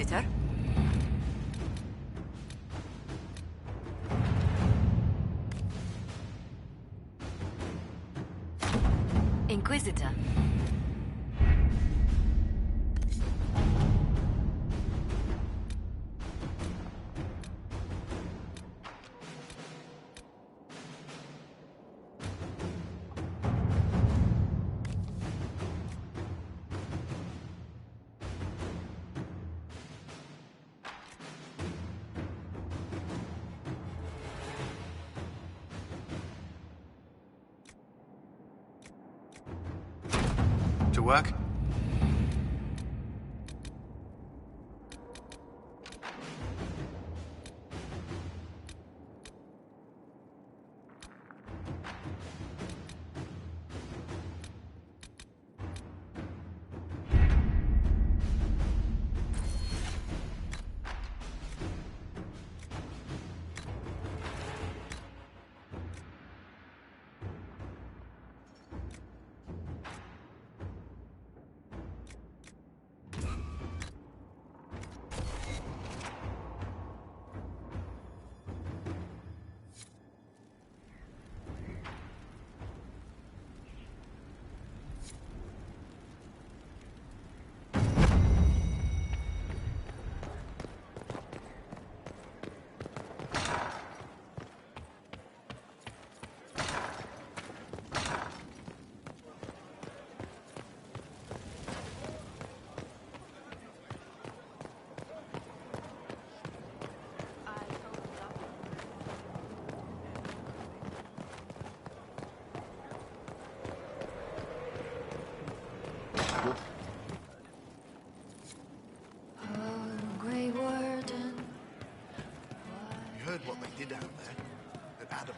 Inquisitor? Inquisitor. To work? What they did out there at Adam.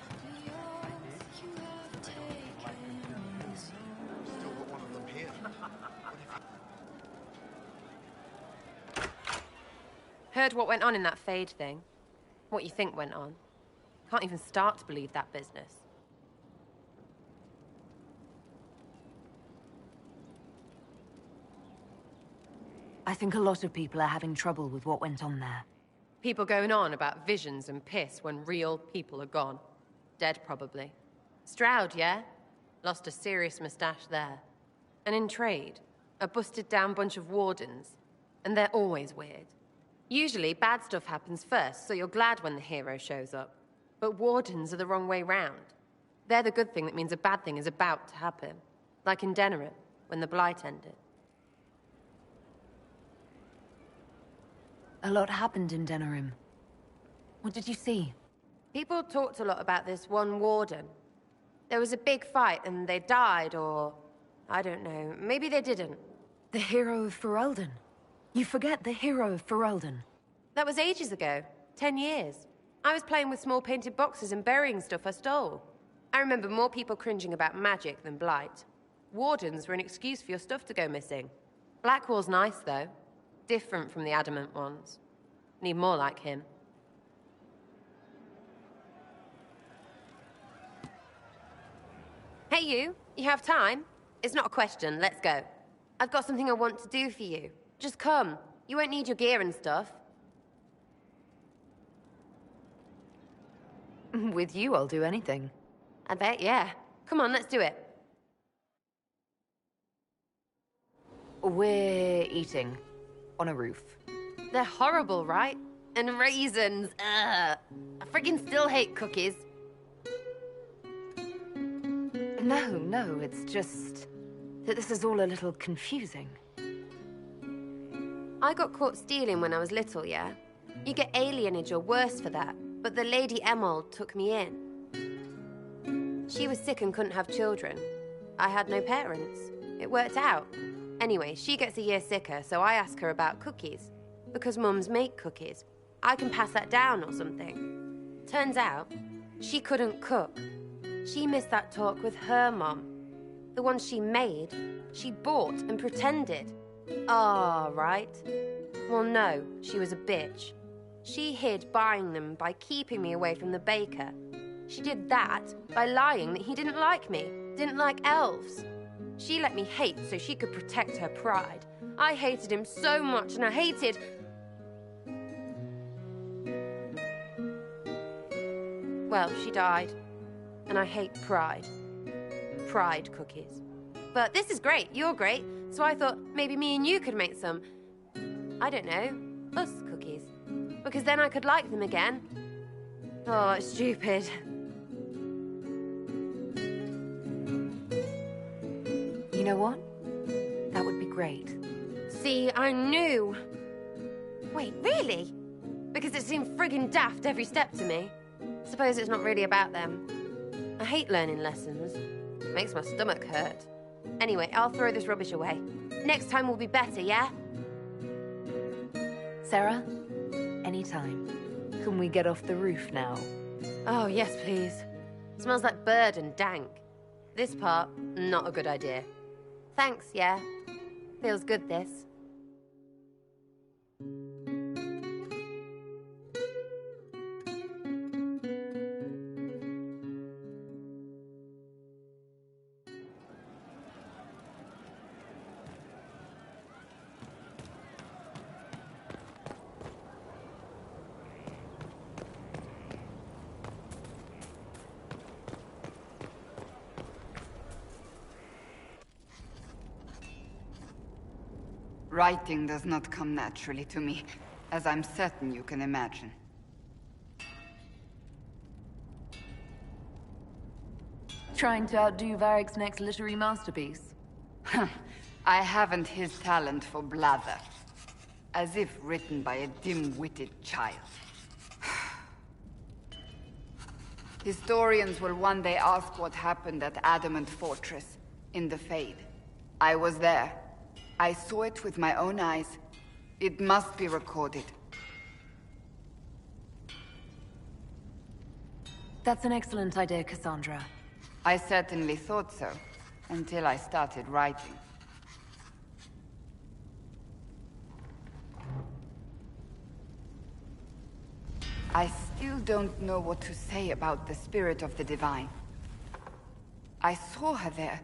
Still got one of them here. Heard what went on in that Fade thing. What you think went on. Can't even start to believe that business. I think a lot of people are having trouble with what went on there. People going on about visions and piss when real people are gone. Dead, probably. Stroud, yeah? Lost a serious moustache there. And in trade, a busted-down bunch of wardens. And they're always weird. Usually, bad stuff happens first, so you're glad when the hero shows up. But wardens are the wrong way round. They're the good thing that means a bad thing is about to happen. Like in Denerim, when the Blight ended. A lot happened in Denerim. What did you see? People talked a lot about this one warden. There was a big fight and they died, or... I don't know, maybe they didn't. The hero of Ferelden. You forget the hero of Ferelden. That was ages ago. 10 years. I was playing with small painted boxes and burying stuff I stole. I remember more people cringing about magic than Blight. Wardens were an excuse for your stuff to go missing. Blackwall's nice, though. Different from the adamant ones. Need more like him. Hey, you. You have time? It's not a question. Let's go. I've got something I want to do for you. Just come. You won't need your gear and stuff. With you, I'll do anything. I bet, yeah. Come on, let's do it. We're eating. On a roof. They're horrible, right? And raisins. Ugh. I friggin' still hate cookies. No, it's just that this is all a little confusing. I got caught stealing when I was little, yeah? You get alienage or worse for that, but the Lady Emerald took me in. She was sick and couldn't have children. I had no parents. It worked out. Anyway, she gets a year sicker, so I ask her about cookies. Because mums make cookies. I can pass that down or something. Turns out, she couldn't cook. She missed that talk with her mum. The ones she made, she bought and pretended. Ah, right. Well, no, she was a bitch. She hid buying them by keeping me away from the baker. She did that by lying that he didn't like me, didn't like elves. She let me hate so she could protect her pride. I hated him so much, and I hated... Well, she died. And I hate pride. Pride cookies. But this is great, you're great, so I thought maybe me and you could make some, I don't know, us cookies. Because then I could like them again. Oh, it's stupid. You know what? That would be great. See, I knew. Wait, really? Because it seemed friggin' daft every step to me. Suppose it's not really about them. I hate learning lessons. It makes my stomach hurt. Anyway, I'll throw this rubbish away. Next time will be better, yeah? Sarah, anytime. Can we get off the roof now? Oh, yes, please. Smells like bird and dank. This part, not a good idea. Thanks, yeah. Feels good, this. Writing does not come naturally to me, as I'm certain you can imagine. Trying to outdo Varric's next literary masterpiece? I haven't his talent for blather. As if written by a dim-witted child. Historians will one day ask what happened at Adamant Fortress, in the Fade. I was there. I saw it with my own eyes. It must be recorded. That's an excellent idea, Cassandra. I certainly thought so, until I started writing. I still don't know what to say about the spirit of the Divine. I saw her there,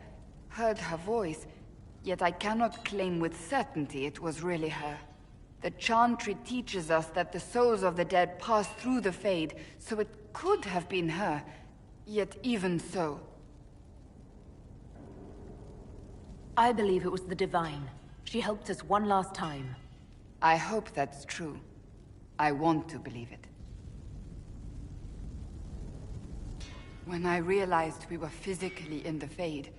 heard her voice, yet I cannot claim with certainty it was really her. The Chantry teaches us that the souls of the dead pass through the Fade, so it could have been her. Yet even so... I believe it was the Divine. She helped us one last time. I hope that's true. I want to believe it. When I realized we were physically in the Fade,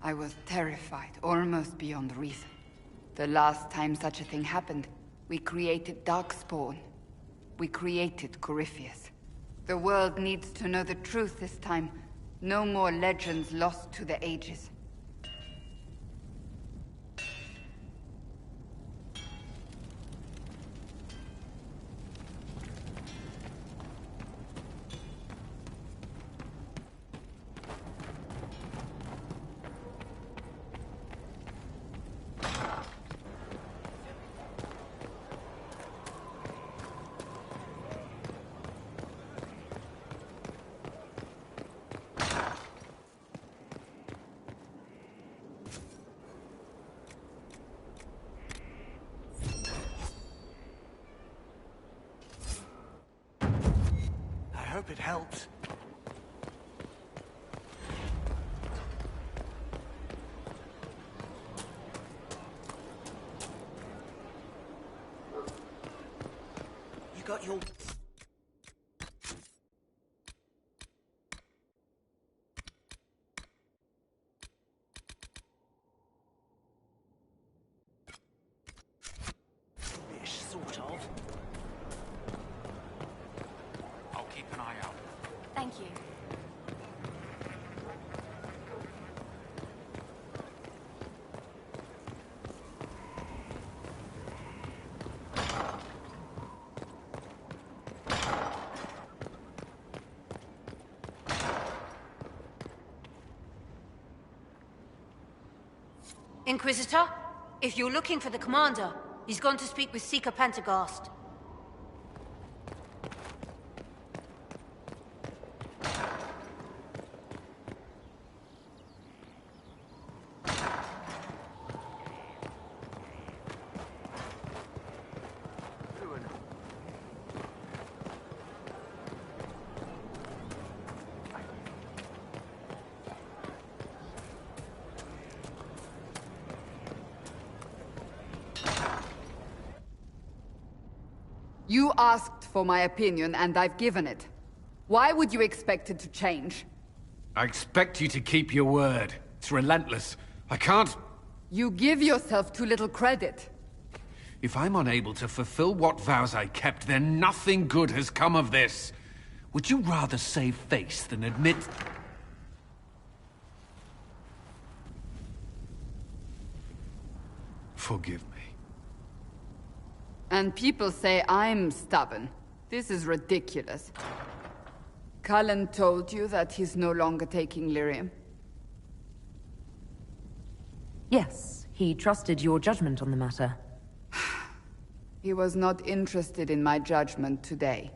I was terrified, almost beyond reason. The last time such a thing happened, we created Darkspawn. We created Corypheus. The world needs to know the truth this time. No more legends lost to the ages. I hope it helps. You got your... Ish, sort of. I'll keep an eye out. Thank you. Inquisitor, if you're looking for the commander, he's gone to speak with Seeker Pentecost. You asked for my opinion, and I've given it. Why would you expect it to change? I expect you to keep your word. It's relentless. I can't... You give yourself too little credit. If I'm unable to fulfill what vows I kept, then nothing good has come of this. Would you rather save face than admit... Forgive me. And people say I'm stubborn. This is ridiculous. Cullen told you that he's no longer taking lyrium? Yes, he trusted your judgment on the matter. He was not interested in my judgment today.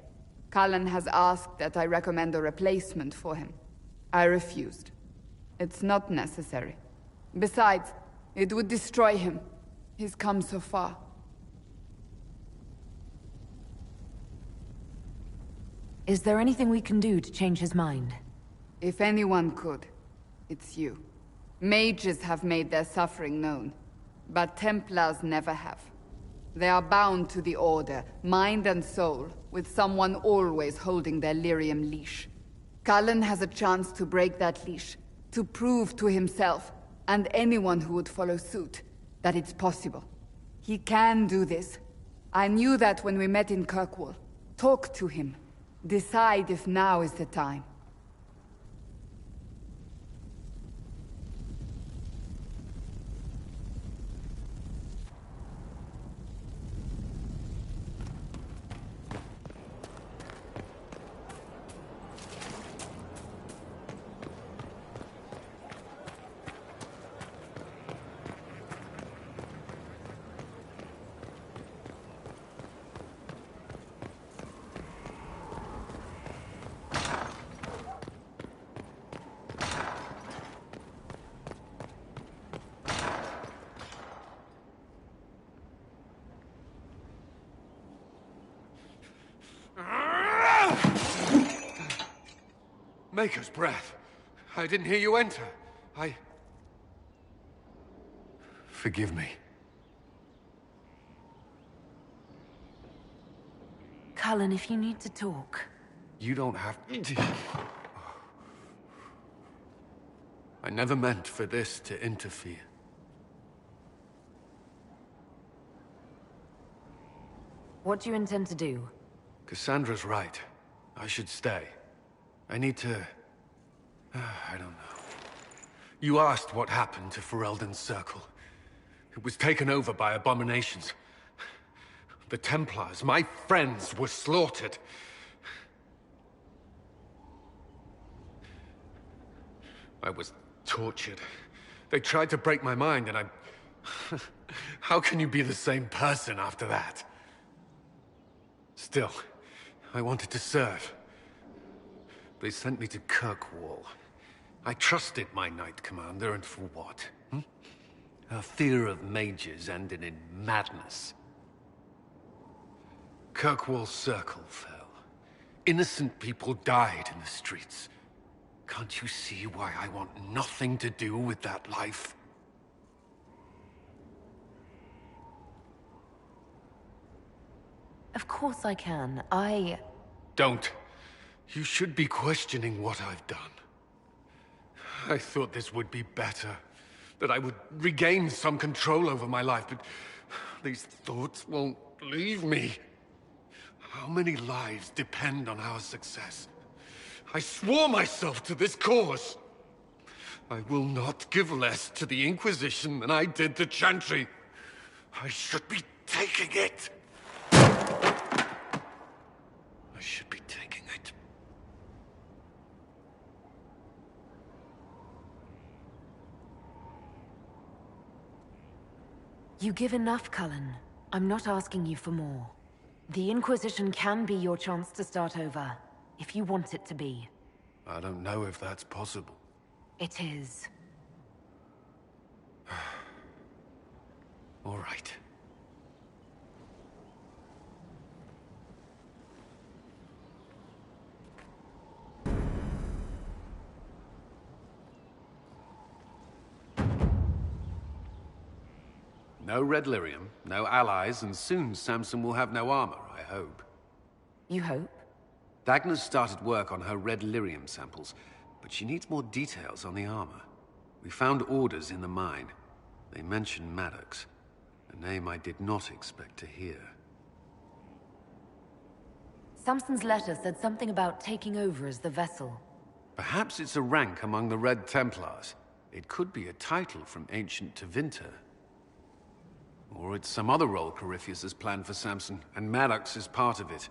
Cullen has asked that I recommend a replacement for him. I refused. It's not necessary. Besides, it would destroy him. He's come so far. Is there anything we can do to change his mind? If anyone could, it's you. Mages have made their suffering known, but Templars never have. They are bound to the Order, mind and soul, with someone always holding their lyrium leash. Cullen has a chance to break that leash, to prove to himself, and anyone who would follow suit, that it's possible. He can do this. I knew that when we met in Kirkwall. Talk to him. Decide if now is the time. Maker's breath. I didn't hear you enter. Forgive me. Cullen, if you need to talk... You don't have to... I never meant for this to interfere. What do you intend to do? Cassandra's right. I should stay. I need to... I don't know. You asked what happened to Ferelden's Circle. It was taken over by abominations. The Templars, my friends, were slaughtered. I was tortured. They tried to break my mind, and I... How can you be the same person after that? Still, I wanted to serve. They sent me to Kirkwall. I trusted my Knight Commander, and for what? Her fear of mages ended in madness. Kirkwall's Circle fell. Innocent people died in the streets. Can't you see why I want nothing to do with that life? Of course I can. Don't. You should be questioning what I've done. I thought this would be better. That I would regain some control over my life, but these thoughts won't leave me. How many lives depend on our success? I swore myself to this cause. I will not give less to the Inquisition than I did to Chantry. I should be taking it. I should be taking it. You give enough, Cullen. I'm not asking you for more. The Inquisition can be your chance to start over, if you want it to be. I don't know if that's possible. It is. All right. No red lyrium, no allies, and soon Samson will have no armor, I hope. You hope? Dagner's started work on her red lyrium samples, but she needs more details on the armor. We found orders in the mine. They mention Maddox, a name I did not expect to hear. Samson's letter said something about taking over as the vessel. Perhaps it's a rank among the Red Templars. It could be a title from ancient Tevinter. Or it's some other role Corypheus has planned for Samson, and Maddox is part of it.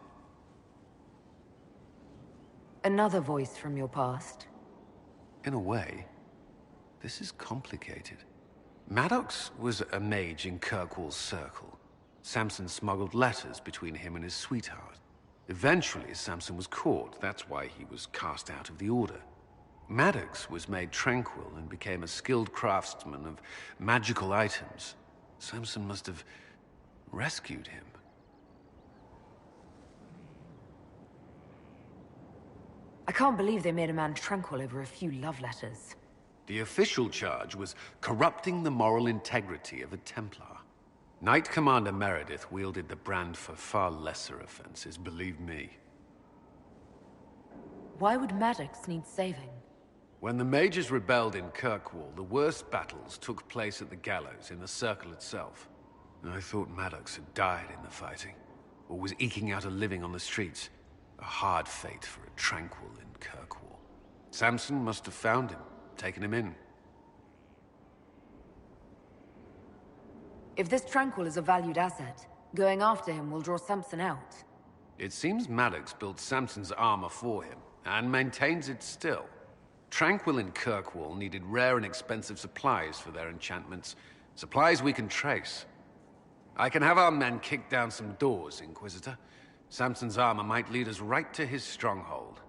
Another voice from your past? In a way, this is complicated. Maddox was a mage in Kirkwall's circle. Samson smuggled letters between him and his sweetheart. Eventually, Samson was caught. That's why he was cast out of the Order. Maddox was made tranquil and became a skilled craftsman of magical items. Samson must have rescued him. I can't believe they made a man tranquil over a few love letters. The official charge was corrupting the moral integrity of a Templar. Knight Commander Meredith wielded the brand for far lesser offenses, believe me. Why would Maddox need saving? When the mages rebelled in Kirkwall, the worst battles took place at the gallows in the circle itself. I thought Maddox had died in the fighting, or was eking out a living on the streets. A hard fate for a tranquil in Kirkwall. Samson must have found him, taken him in. If this tranquil is a valued asset, going after him will draw Samson out. It seems Maddox built Samson's armor for him, and maintains it still. Tranquil in Kirkwall needed rare and expensive supplies for their enchantments. Supplies we can trace. I can have our men kick down some doors, Inquisitor. Samson's armor might lead us right to his stronghold.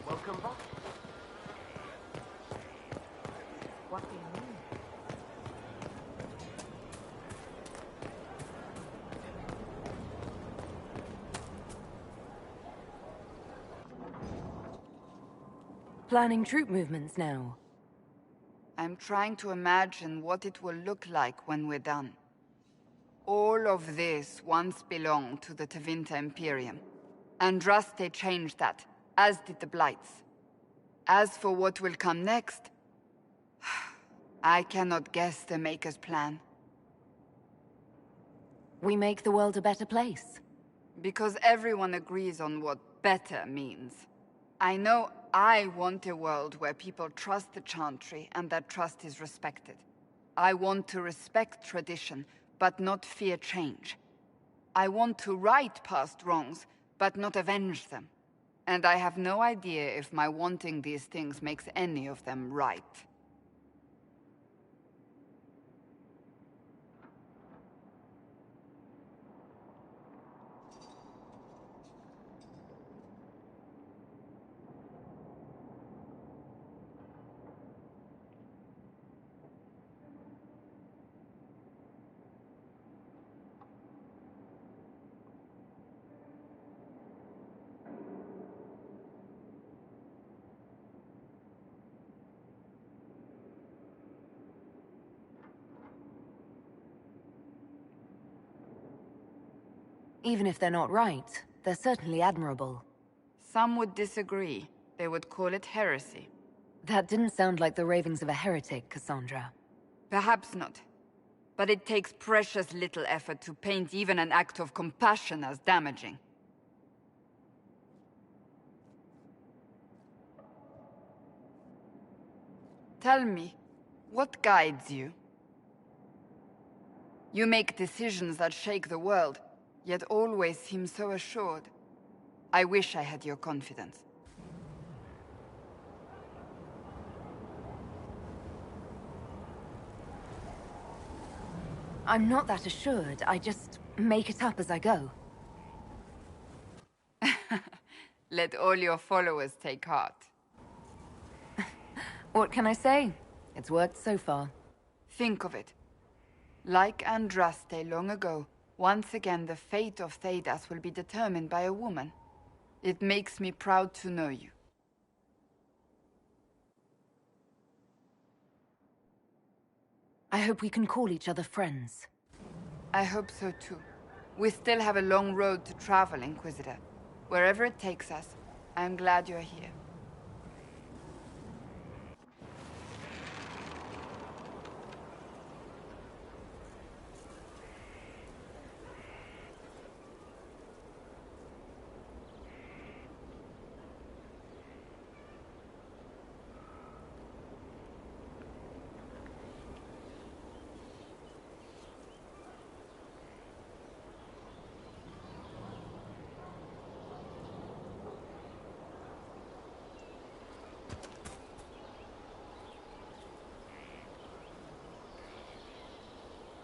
Welcome back. What do you mean? Planning troop movements now. I'm trying to imagine what it will look like when we're done. All of this once belonged to the Tevinter Imperium. Andraste changed that, as did the Blights. As for what will come next, I cannot guess the Maker's plan. We make the world a better place. Because everyone agrees on what better means. I know I want a world where people trust the Chantry and that trust is respected. I want to respect tradition, but not fear change. I want to right past wrongs, but not avenge them. And I have no idea if my wanting these things makes any of them right. Even if they're not right, they're certainly admirable. Some would disagree. They would call it heresy. That didn't sound like the ravings of a heretic, Cassandra. Perhaps not. But it takes precious little effort to paint even an act of compassion as damaging. Tell me, what guides you? You make decisions that shake the world, yet always seem so assured. I wish I had your confidence. I'm not that assured. I just make it up as I go. Let all your followers take heart. What can I say? It's worked so far. Think of it. Like Andraste long ago, once again the fate of Thedas will be determined by a woman. It makes me proud to know you. I hope we can call each other friends. I hope so too. We still have a long road to travel, Inquisitor. Wherever it takes us, I'm glad you're here.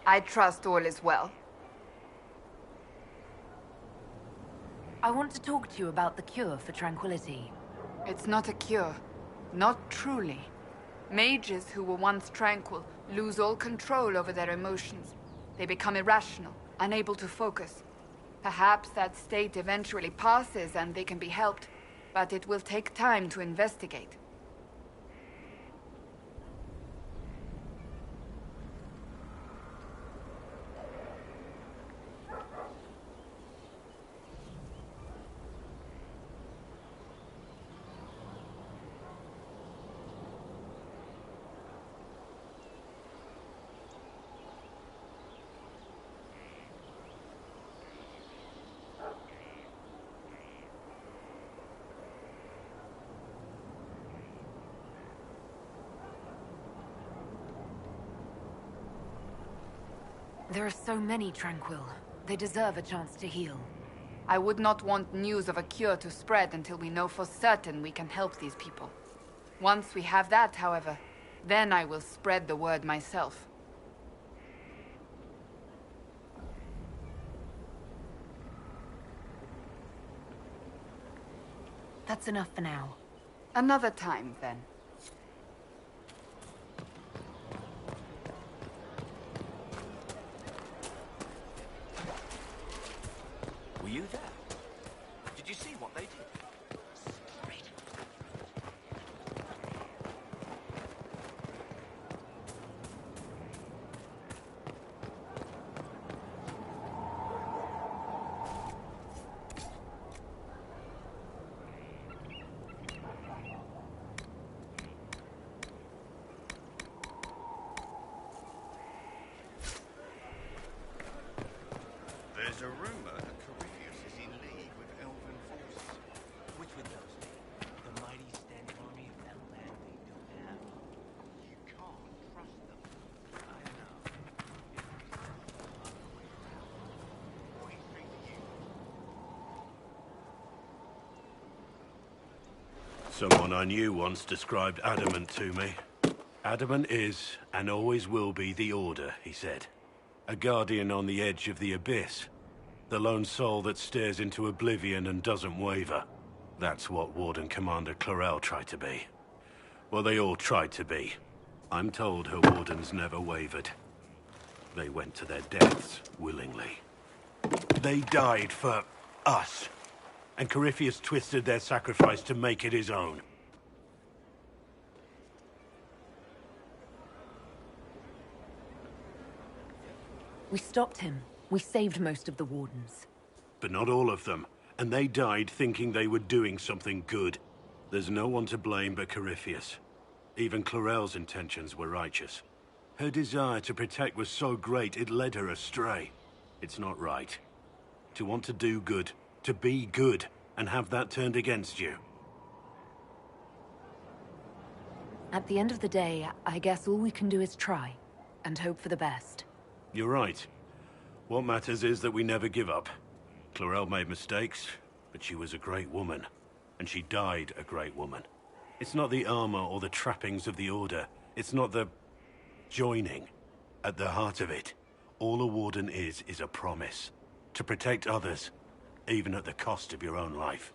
I trust all is well. I want to talk to you about the cure for tranquility. It's not a cure. Not truly. Mages who were once tranquil lose all control over their emotions. They become irrational, unable to focus. Perhaps that state eventually passes and they can be helped, but it will take time to investigate. There are so many Tranquil. They deserve a chance to heal. I would not want news of a cure to spread until we know for certain we can help these people. Once we have that, however, then I will spread the word myself. That's enough for now. Another time, then. Were you there? Did you see what they did? There's a rumor that Corypheus is in league with elven forces. Which would those be? The mighty standing army of that land they don't have? You can't trust them. I know. What do you think of you? Someone I knew once described adamant to me. Adamant is, and always will be, the Order, he said. A guardian on the edge of the abyss. The lone soul that stares into oblivion and doesn't waver. That's what Warden Commander Clarel tried to be. Well, they all tried to be. I'm told her wardens never wavered. They went to their deaths willingly. They died for us. And Corypheus twisted their sacrifice to make it his own. We stopped him. We saved most of the Wardens. But not all of them. And they died thinking they were doing something good. There's no one to blame but Corypheus. Even Clarel's intentions were righteous. Her desire to protect was so great it led her astray. It's not right. To want to do good, to be good, and have that turned against you. At the end of the day, I guess all we can do is try. And hope for the best. You're right. What matters is that we never give up. Clarel made mistakes, but she was a great woman. And she died a great woman. It's not the armor or the trappings of the Order. It's not the joining. At the heart of it, all a Warden is a promise. To protect others, even at the cost of your own life.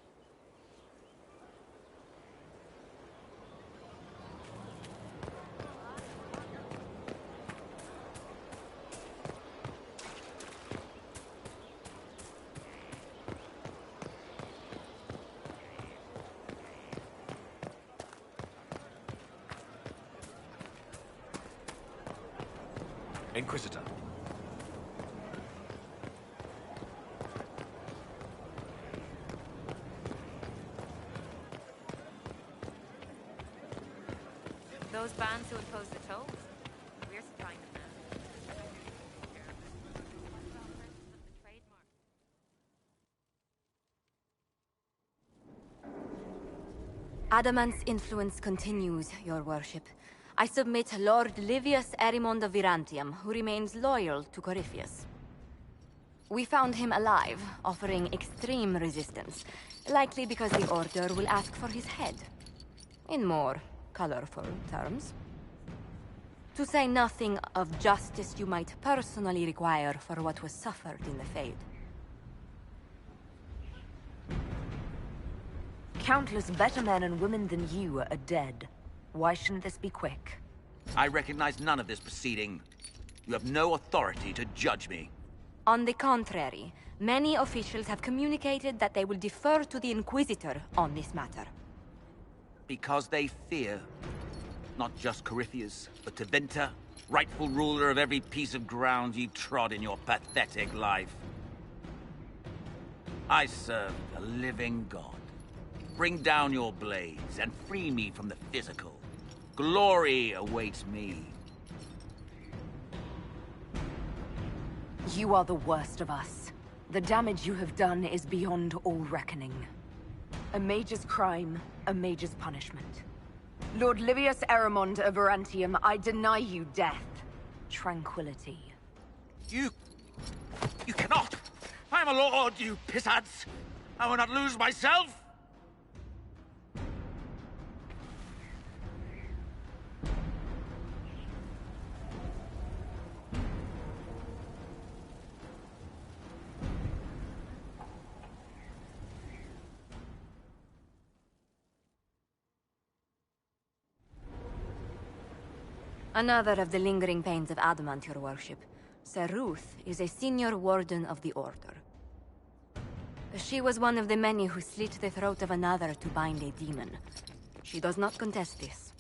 Inquisitor. Those bands who impose the tolls. We're supplying them now. Adamant's influence continues, your worship. I submit Lord Livius Erimond of Virantium, who remains loyal to Corypheus. We found him alive, offering extreme resistance, likely because the Order will ask for his head. In more colorful terms. To say nothing of justice you might personally require for what was suffered in the Fade. Countless better men and women than you are dead. Why shouldn't this be quick? I recognize none of this proceeding. You have no authority to judge me. On the contrary, many officials have communicated that they will defer to the Inquisitor on this matter. Because they fear. Not just Corypheus, but Tevinter, rightful ruler of every piece of ground you trod in your pathetic life. I serve the living God. Bring down your blades and free me from the physical. Glory awaits me. You are the worst of us. The damage you have done is beyond all reckoning. A mage's crime, a mage's punishment. Lord Livius Erimond of Virantium, I deny you death. Tranquility. You cannot! I am a lord, you pissants! I will not lose myself! Another of the lingering pains of Adamant, your worship. Sir Ruth is a senior warden of the Order. She was one of the many who slit the throat of another to bind a demon. She does not contest this.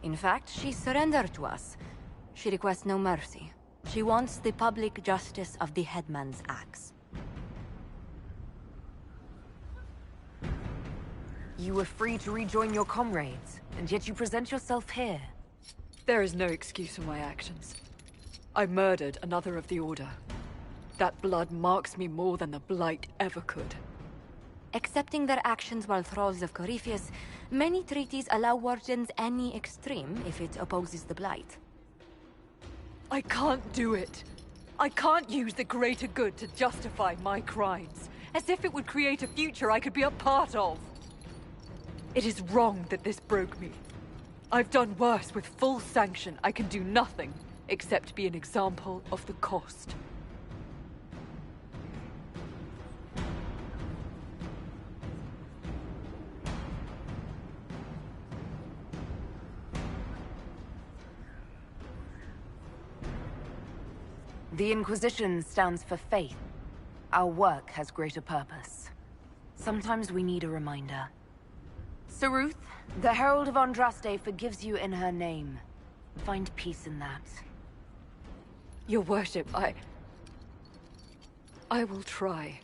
In fact, she surrendered to us. She requests no mercy. She wants the public justice of the headman's axe. You were free to rejoin your comrades, and yet you present yourself here. There is no excuse for my actions. I murdered another of the Order. That blood marks me more than the Blight ever could. Accepting their actions while thralls of Corypheus, many treaties allow wardens any extreme if it opposes the Blight. I can't do it. I can't use the greater good to justify my crimes, as if it would create a future I could be a part of. It is wrong that this broke me. I've done worse with full sanction. I can do nothing except be an example of the cost. The Inquisition stands for faith. Our work has greater purpose. Sometimes we need a reminder. Sir Ruth, the Herald of Andraste forgives you in her name. Find peace in that. Your worship, I will try.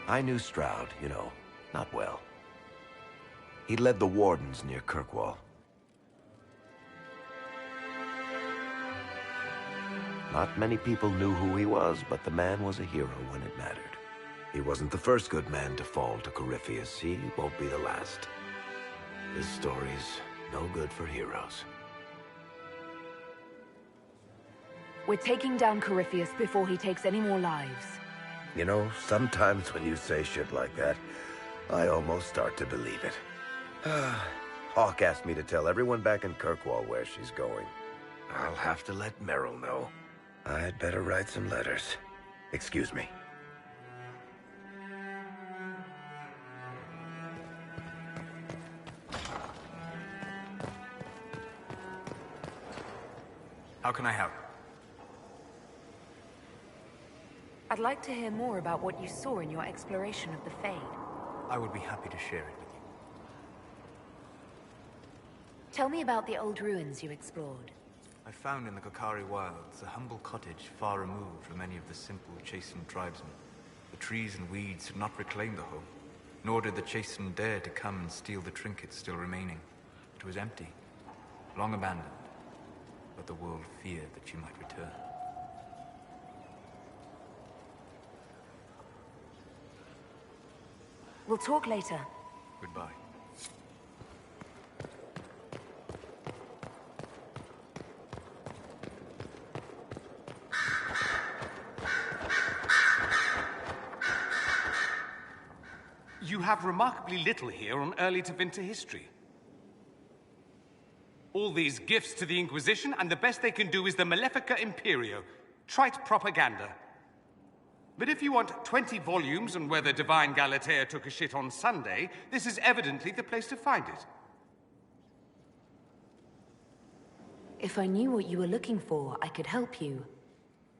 I knew Stroud, you know, not well. He led the Wardens near Kirkwall. Not many people knew who he was, but the man was a hero when it mattered. He wasn't the first good man to fall to Corypheus. He won't be the last. His story's no good for heroes. We're taking down Corypheus before he takes any more lives. You know, sometimes when you say shit like that, I almost start to believe it. Hawk asked me to tell everyone back in Kirkwall where she's going. I'll have to let Merrill know. I'd better write some letters. Excuse me. How can I help? I'd like to hear more about what you saw in your exploration of the Fade. I would be happy to share it with you. Tell me about the old ruins you explored. I found in the Kokari wilds a humble cottage far removed from any of the simple, chastened tribesmen. The trees and weeds had not reclaimed the home, nor did the chastened dare to come and steal the trinkets still remaining. It was empty, long abandoned, but the world feared that you might return. We'll talk later. Goodbye. You have remarkably little here on early Tevinter history. All these gifts to the Inquisition, and the best they can do is the Malefica Imperio. Trite propaganda. But if you want 20 volumes on whether Divine Galatea took a shit on Sunday, this is evidently the place to find it. If I knew what you were looking for, I could help you.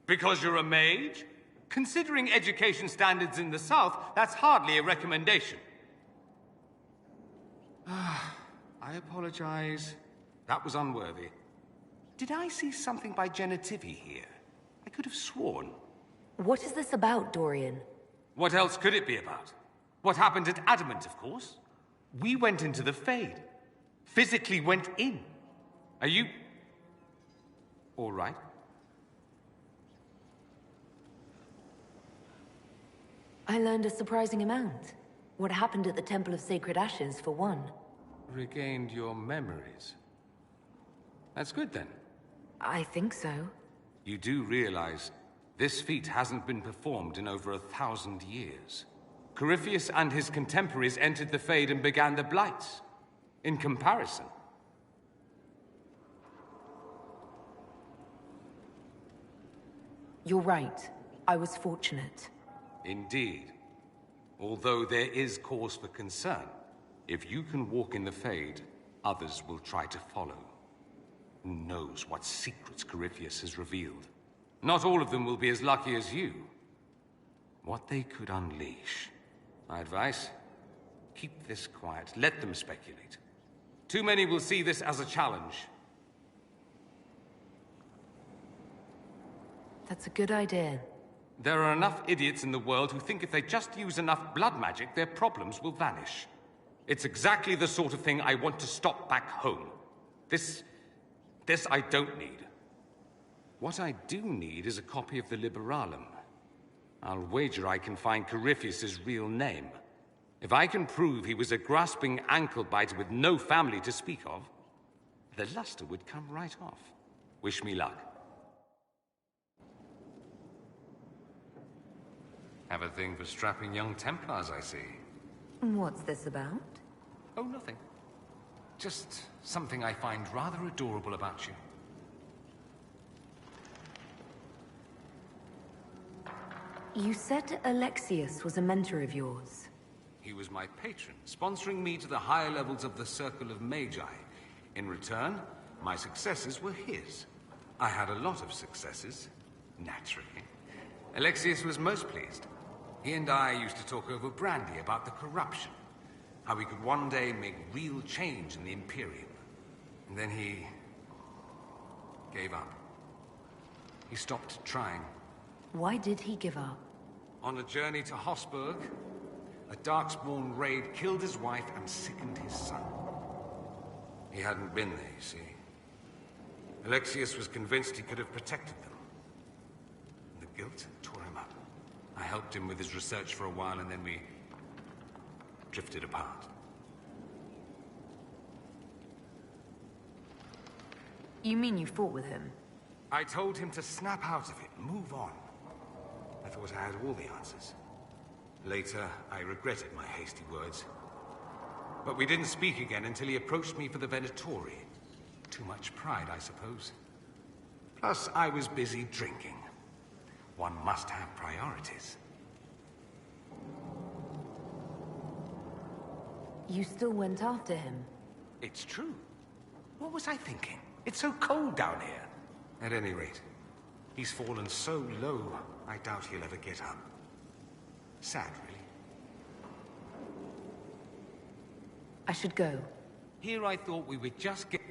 Because you're a mage? Considering education standards in the South, that's hardly a recommendation. I apologize. That was unworthy. Did I see something by Genitivi here? I could have sworn. What is this about, Dorian? What else could it be about? What happened at Adamant, of course. We went into the Fade. Physically went in. Are you... all right? I learned a surprising amount. What happened at the Temple of Sacred Ashes, for one. Regained your memories. That's good, then. I think so. You do realize this feat hasn't been performed in over 1,000 years. Corypheus and his contemporaries entered the Fade and began the Blights. In comparison. You're right. I was fortunate. Indeed. Although there is cause for concern. If you can walk in the Fade, others will try to follow. Who knows what secrets Corypheus has revealed? Not all of them will be as lucky as you. What they could unleash. My advice? Keep this quiet. Let them speculate. Too many will see this as a challenge. That's a good idea. There are enough idiots in the world who think if they just use enough blood magic, their problems will vanish. It's exactly the sort of thing I want to stop back home. This I don't need. What I do need is a copy of the Liberalum. I'll wager I can find Corypheus's real name. If I can prove he was a grasping ankle-biter with no family to speak of, the luster would come right off. Wish me luck. Have a thing for strapping young Templars, I see. What's this about? Oh, nothing. Just something I find rather adorable about you. You said Alexius was a mentor of yours. He was my patron, sponsoring me to the higher levels of the Circle of Magi. In return, my successes were his. I had a lot of successes, naturally. Alexius was most pleased. He and I used to talk over brandy about the corruption. How we could one day make real change in the Imperium. And then he gave up. He stopped trying. Why did he give up? On a journey to Hossberg, a Darkspawn raid killed his wife and sickened his son. He hadn't been there, you see. Alexius was convinced he could have protected them. The guilt tore him up. I helped him with his research for a while, and then we drifted apart. You mean you fought with him? I told him to snap out of it, move on. I thought I had all the answers. Later, I regretted my hasty words. But we didn't speak again until he approached me for the Venatori. Too much pride, I suppose. Plus, I was busy drinking. One must have priorities. You still went after him? It's true. What was I thinking? It's so cold down here. At any rate, he's fallen so low, I doubt he'll ever get up. Sad, really. I should go. Here I thought we would just get...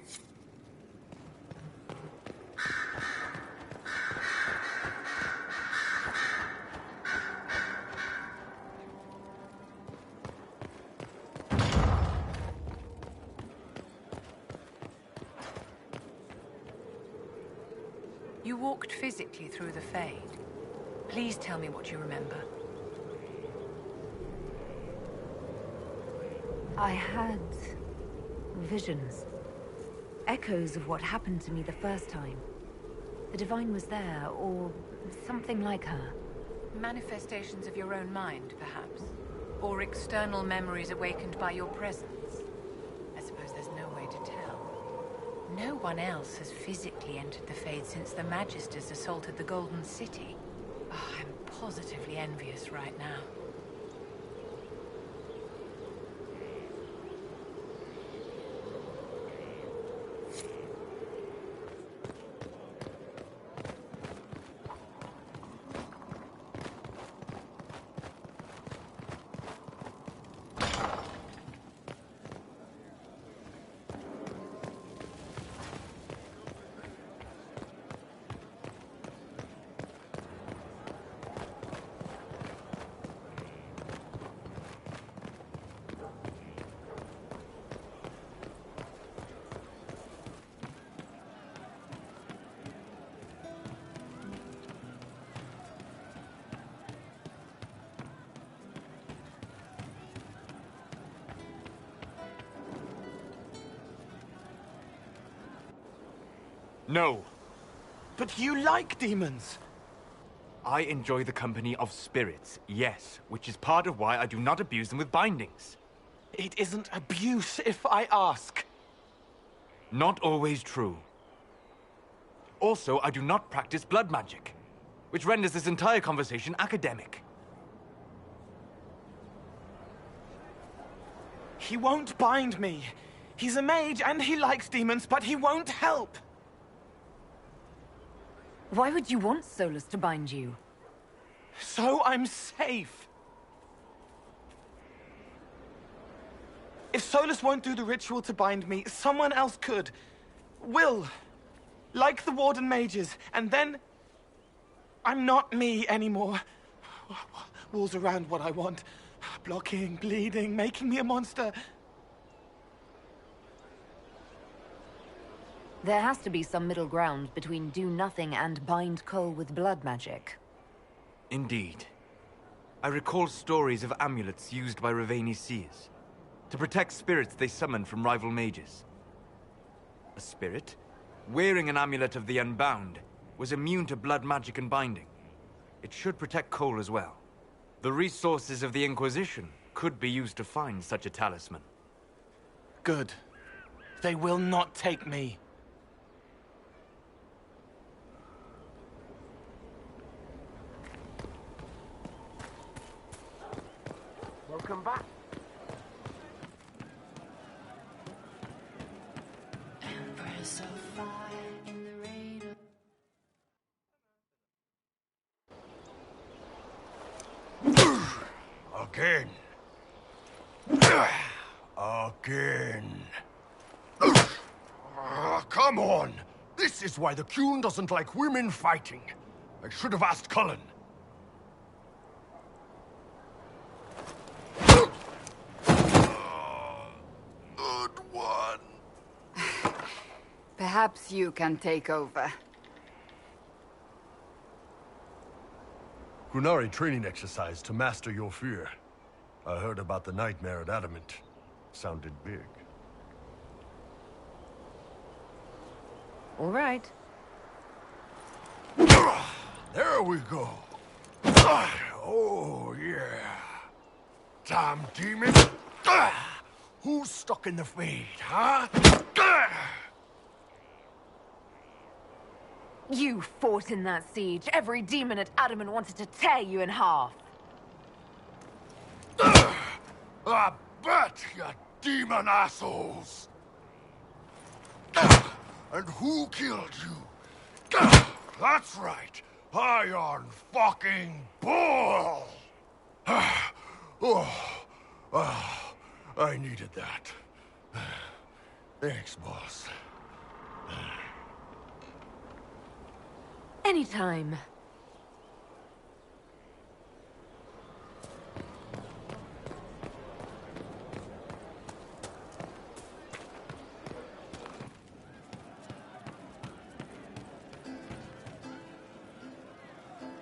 You walked physically through the Fade. Please tell me what you remember. I had visions. Echoes of what happened to me the first time. The Divine was there, or something like her. Manifestations of your own mind, perhaps? Or external memories awakened by your presence? I suppose there's no way to tell. No one else has physically entered the Fade since the Magisters assaulted the Golden City. Oh, I'm positively envious right now. No. But you like demons! I enjoy the company of spirits, yes, which is part of why I do not abuse them with bindings. It isn't abuse if I ask. Not always true. Also, I do not practice blood magic, which renders this entire conversation academic. He won't bind me. He's a mage and he likes demons, but he won't help. Why would you want Solus to bind you? So I'm safe. If Solus won't do the ritual to bind me, someone else could. Will. Like the Warden mages. And then... I'm not me anymore. Walls around what I want. Blocking, bleeding, making me a monster. There has to be some middle ground between do nothing and bind Cole with blood magic. Indeed. I recall stories of amulets used by Raveni seers to protect spirits they summoned from rival mages. A spirit, wearing an amulet of the Unbound, was immune to blood magic and binding. It should protect Cole as well. The resources of the Inquisition could be used to find such a talisman. Good. They will not take me. Welcome back. Empress of fire in the rain of... Again. Again. Come on! This is why the Qun doesn't like women fighting. I should have asked Cullen. Perhaps you can take over. Qunari training exercise to master your fear. I heard about the nightmare at Adamant. Sounded big. All right. There we go. Oh, yeah. Damn demon. Who's stuck in the fade, huh? You fought in that siege. Every demon at Adamant wanted to tear you in half. I bet, you demon assholes! And who killed you? That's right, Iron fucking Bull! I needed that. Thanks, boss. Anytime.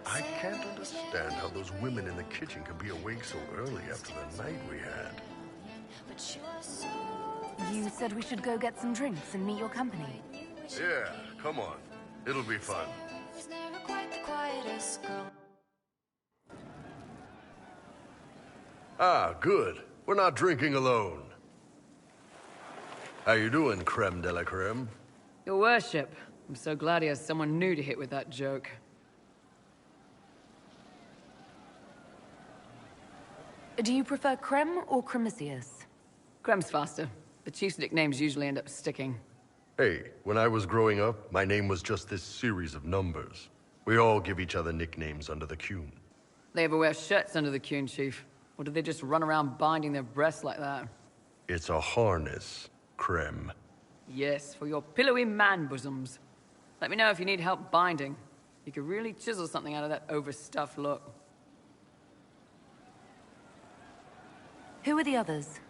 I can't understand how those women in the kitchen can be awake so early after the night we had. You said we should go get some drinks and meet your company. Yeah, come on. It'll be fun. Ah, good. We're not drinking alone. How you doing, creme de la creme? Your worship. I'm so glad he has someone new to hit with that joke. Do you prefer Creme or Cremisius? Creme's faster. The chief's nicknames usually end up sticking. Hey, when I was growing up, my name was just this series of numbers. We all give each other nicknames under the Qun. They ever wear shirts under the Qun, Chief? Or do they just run around binding their breasts like that? It's a harness, creme. Yes, for your pillowy man bosoms. Let me know if you need help binding. You could really chisel something out of that overstuffed look. Who are the others?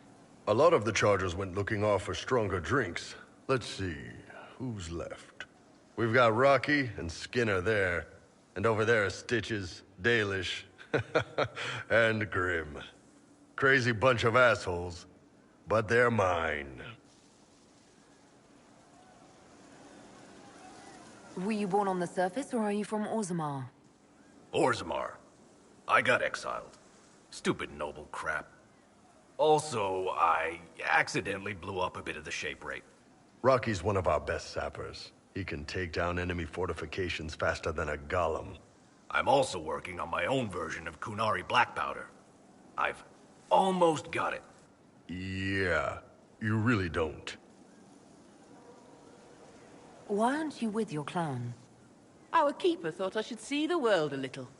A lot of the Chargers went looking off for stronger drinks. Let's see, who's left? We've got Rocky and Skinner there. And over there are Stitches, Dalish, and Grim. Crazy bunch of assholes, but they're mine. Were you born on the surface, or are you from Orzammar? Orzammar. I got exiled. Stupid noble crap. Also, I accidentally blew up a bit of the shape rate. Rocky's one of our best sappers. He can take down enemy fortifications faster than a golem. I'm also working on my own version of Kunari black powder. I've almost got it. Yeah, you really don't. Why aren't you with your clan? Our keeper thought I should see the world a little.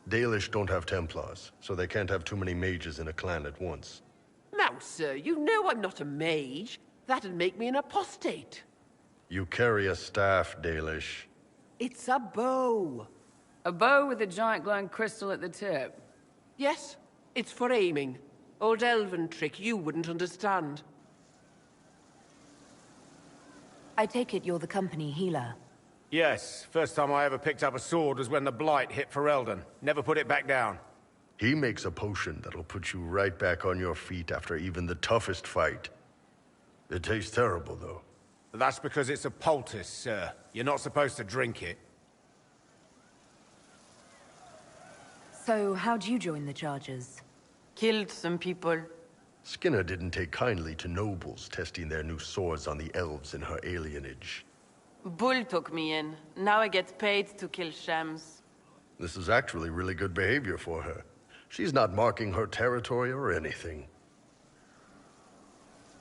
Dalish don't have Templars, so they can't have too many mages in a clan at once. Now, sir, you know I'm not a mage. That'd make me an apostate. You carry a staff, Dalish. It's a bow. A bow with a giant glowing crystal at the tip. Yes, it's for aiming. Old elven trick you wouldn't understand. I take it you're the company healer. Yes, first time I ever picked up a sword was when the Blight hit Ferelden. Never put it back down. He makes a potion that'll put you right back on your feet after even the toughest fight. It tastes terrible, though. That's because it's a poultice, sir. You're not supposed to drink it. So, how'd you join the Chargers? Killed some people. Skinner didn't take kindly to nobles testing their new swords on the elves in her alienage. Bull took me in. Now I get paid to kill shams. This is actually really good behavior for her. She's not marking her territory or anything.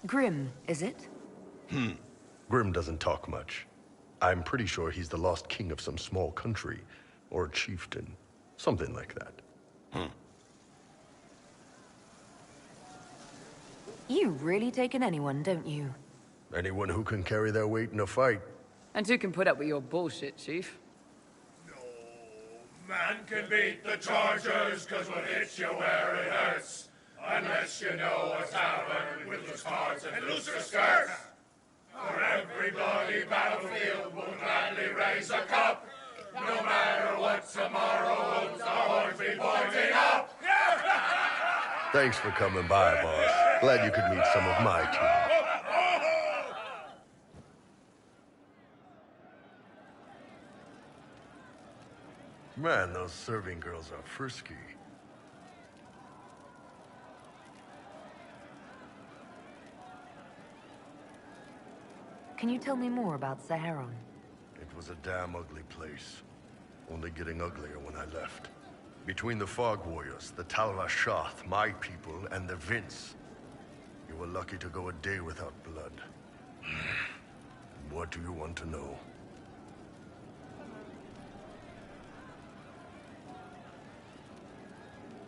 Grim, is it? Grim doesn't talk much. I'm pretty sure he's the lost king of some small country, or a chieftain. Something like that. You really take in anyone, don't you? Anyone who can carry their weight in a fight. And who can put up with your bullshit, Chief? Man can beat the Chargers, cause we'll hit you where it hurts. Unless you know a tavern with loose cards and looser skirts. For every bloody battlefield will gladly raise a cup. No matter what tomorrow holds, our horns be pointing up. Thanks for coming by, boss. Glad you could meet some of my team. Man, those serving girls are frisky. Can you tell me more about Saharon? It was a damn ugly place. Only getting uglier when I left. Between the Fog Warriors, the Talva Shoth, my people, and the Vince. You were lucky to go a day without blood. What do you want to know?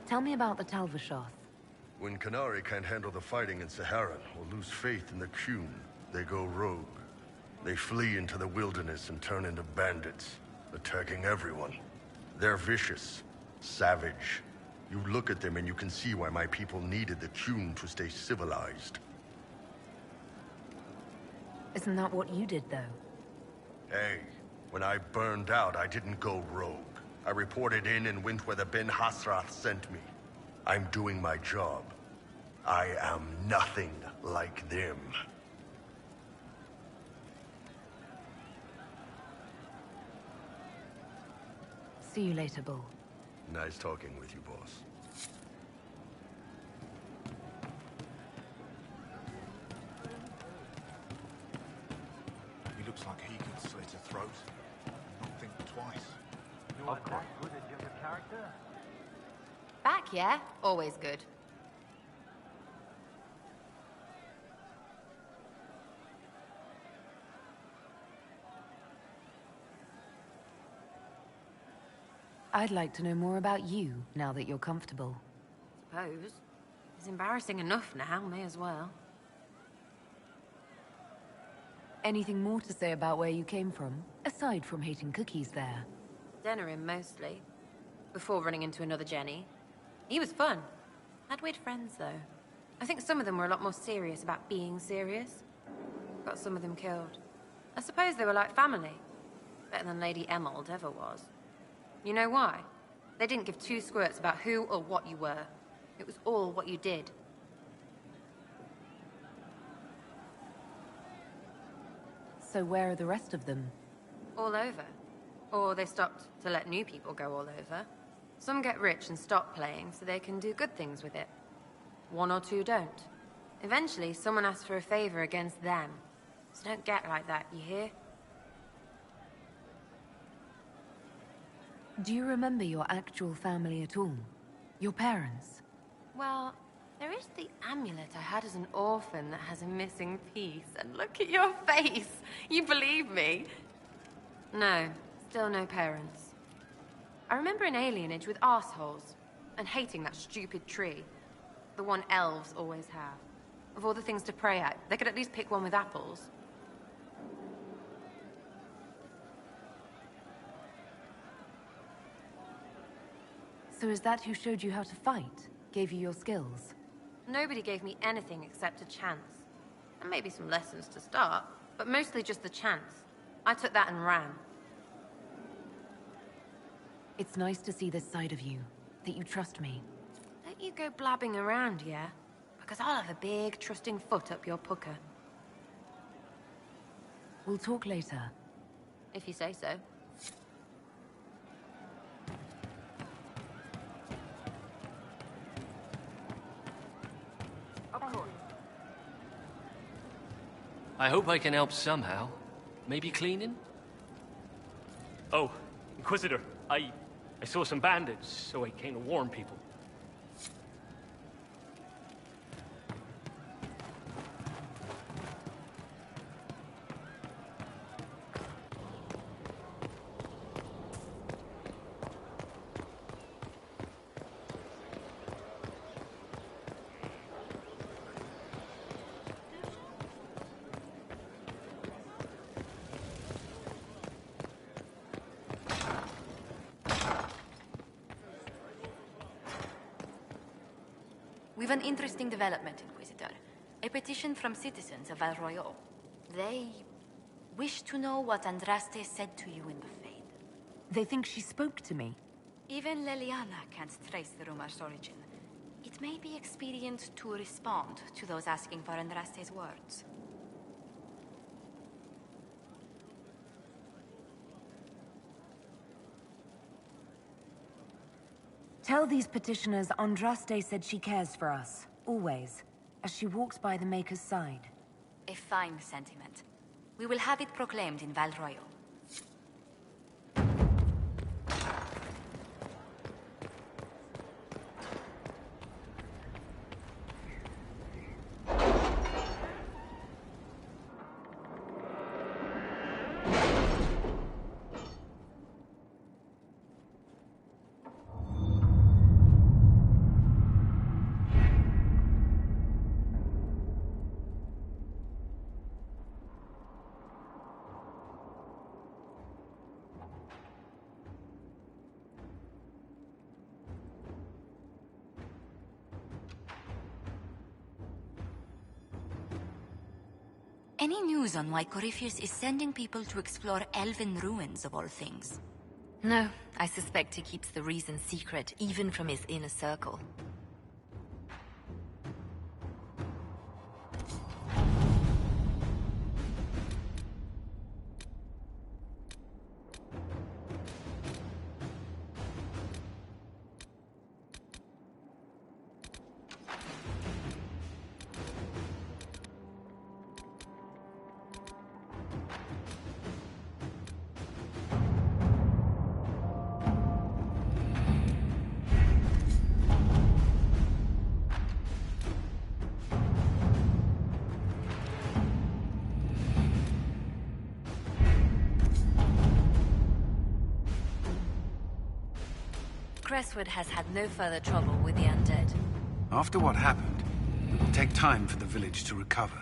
Tell me about the Talvashoth. When Qunari can't handle the fighting in Saharan or lose faith in the Qun, they go rogue. They flee into the wilderness and turn into bandits, attacking everyone. They're vicious, savage. You look at them and you can see why my people needed the Qun to stay civilized. Isn't that what you did, though? Hey, when I burned out, I didn't go rogue. I reported in and went where the Ben Hasrath sent me. I'm doing my job. I am nothing like them. See you later, Bull. Nice talking with you, boss. He looks like he could slit a throat and not think twice. Of course. Good at younger character. Back, yeah? Always good. I'd like to know more about you, now that you're comfortable. Suppose. It's embarrassing enough now, may as well. Anything more to say about where you came from, aside from hating cookies there? Denerim, mostly. Before running into another Jenny. He was fun. Had weird friends, though. I think some of them were a lot more serious about being serious. Got some of them killed. I suppose they were like family. Better than Lady Emerald ever was. You know why? They didn't give two squirts about who or what you were. It was all what you did. So where are the rest of them? All over. Or they stopped to let new people go all over. Some get rich and stop playing so they can do good things with it. One or two don't. Eventually, someone asks for a favor against them. So don't get like that, you hear? Do you remember your actual family at all? Your parents? Well, there is the amulet I had as an orphan that has a missing piece. And look at your face! You believe me? No, still no parents. I remember an alienage with arseholes, and hating that stupid tree. The one elves always have. Of all the things to pray at, they could at least pick one with apples. So is that who showed you how to fight? Gave you your skills? Nobody gave me anything except a chance. And maybe some lessons to start, but mostly just the chance. I took that and ran. It's nice to see this side of you, that you trust me. Don't you go blabbing around, yeah? Because I'll have a big, trusting foot up your pucker. We'll talk later. If you say so. I hope I can help somehow. Maybe cleaning? Oh, Inquisitor, I saw some bandits, so I came to warn people. We've an interesting development, Inquisitor. A petition from citizens of Val Royal. They wish to know what Andraste said to you in the Fade. They think she spoke to me. Even Leliana can't trace the rumor's origin. It may be expedient to respond to those asking for Andraste's words. Tell these petitioners Andraste said she cares for us, always, as she walks by the Maker's side. A fine sentiment. We will have it proclaimed in Val Royal. Any news on why Corypheus is sending people to explore elven ruins of all things? No, I suspect he keeps the reason secret, even from his inner circle. Crestwood has had no further trouble with the undead. After what happened, it will take time for the village to recover.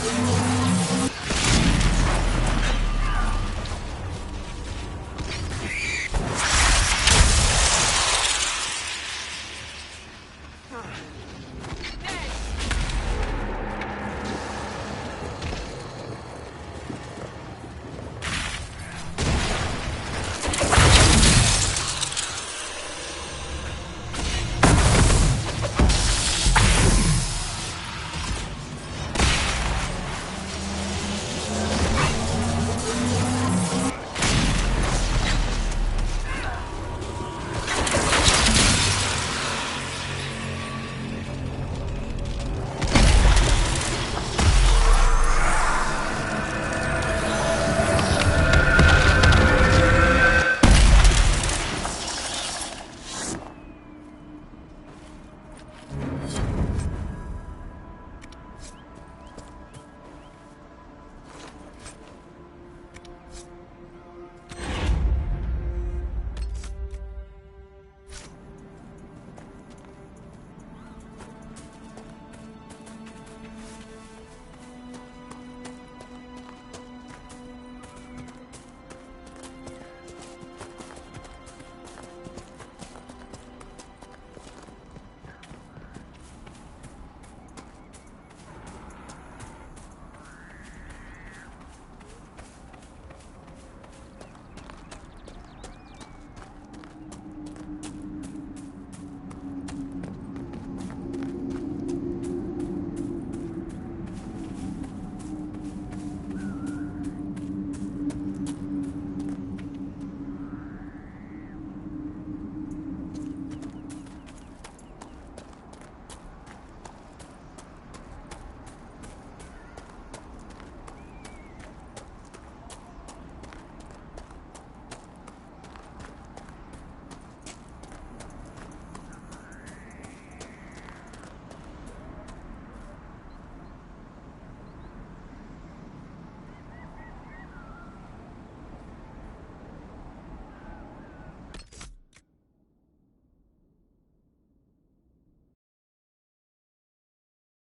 Thank you.